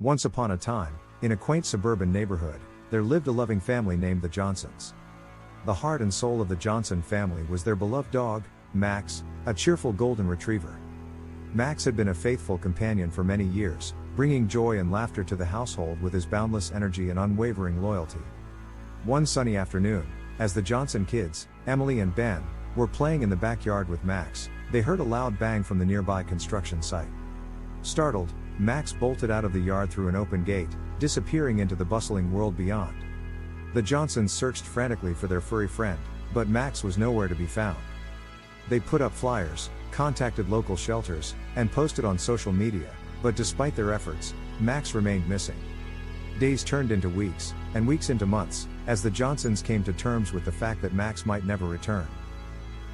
Once upon a time, in a quaint suburban neighborhood, there lived a loving family named the Johnsons. The heart and soul of the Johnson family was their beloved dog, Max, a cheerful golden retriever. Max had been a faithful companion for many years, bringing joy and laughter to the household with his boundless energy and unwavering loyalty. One sunny afternoon, as the Johnson kids, Emily and Ben, were playing in the backyard with Max, they heard a loud bang from the nearby construction site. Startled, Max bolted out of the yard through an open gate, disappearing into the bustling world beyond. The Johnsons searched frantically for their furry friend, but Max was nowhere to be found. They put up flyers, contacted local shelters, and posted on social media, but despite their efforts, Max remained missing. Days turned into weeks, and weeks into months, as the Johnsons came to terms with the fact that Max might never return.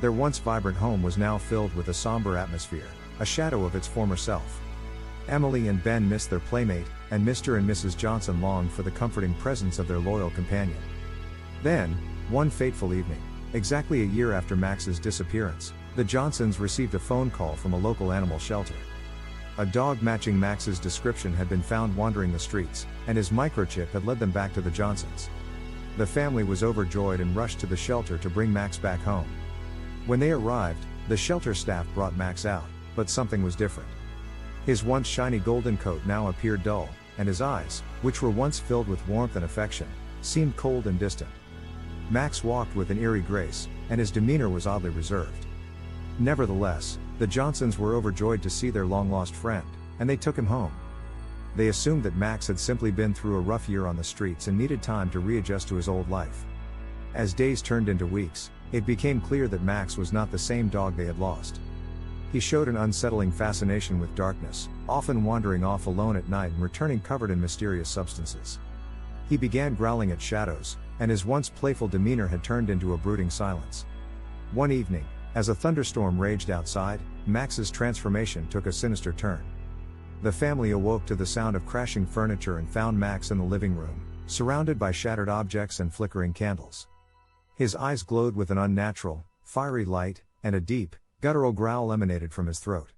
Their once vibrant home was now filled with a somber atmosphere, a shadow of its former self. Emily and Ben missed their playmate, and Mr. and Mrs. Johnson longed for the comforting presence of their loyal companion. Then, one fateful evening, exactly a year after Max's disappearance, the Johnsons received a phone call from a local animal shelter. A dog matching Max's description had been found wandering the streets, and his microchip had led them back to the Johnsons. The family was overjoyed and rushed to the shelter to bring Max back home. When they arrived, the shelter staff brought Max out, but something was different. His once shiny golden coat now appeared dull, and his eyes, which were once filled with warmth and affection, seemed cold and distant. Max walked with an eerie grace, and his demeanor was oddly reserved. Nevertheless, the Johnsons were overjoyed to see their long-lost friend, and they took him home. They assumed that Max had simply been through a rough year on the streets and needed time to readjust to his old life. As days turned into weeks, it became clear that Max was not the same dog they had lost. He showed an unsettling fascination with darkness, often wandering off alone at night and returning covered in mysterious substances. He began growling at shadows, and his once playful demeanor had turned into a brooding silence. One evening, as a thunderstorm raged outside, Max's transformation took a sinister turn. The family awoke to the sound of crashing furniture and found Max in the living room, surrounded by shattered objects and flickering candles. His eyes glowed with an unnatural, fiery light, and a deep, guttural growl emanated from his throat.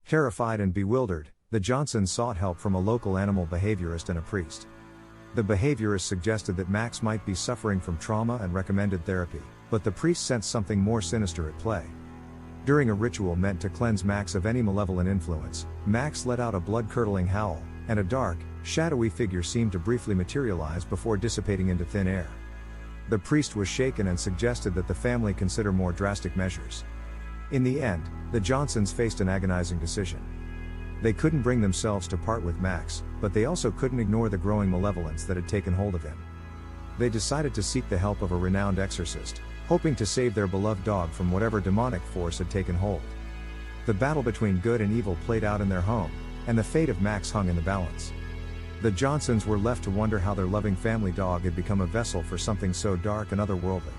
Terrified and bewildered, the Johnsons sought help from a local animal behaviorist and a priest. The behaviorist suggested that Max might be suffering from trauma and recommended therapy, but the priest sensed something more sinister at play. During a ritual meant to cleanse Max of any malevolent influence, Max let out a blood-curdling howl, and a dark, shadowy figure seemed to briefly materialize before dissipating into thin air. The priest was shaken and suggested that the family consider more drastic measures. In the end, the Johnsons faced an agonizing decision. They couldn't bring themselves to part with Max, but they also couldn't ignore the growing malevolence that had taken hold of him. They decided to seek the help of a renowned exorcist, hoping to save their beloved dog from whatever demonic force had taken hold. The battle between good and evil played out in their home, and the fate of Max hung in the balance. The Johnsons were left to wonder how their loving family dog had become a vessel for something so dark and otherworldly.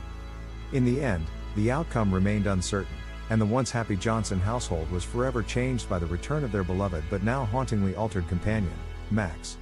In the end, the outcome remained uncertain, and the once happy Johnson household was forever changed by the return of their beloved but now hauntingly altered companion, Max.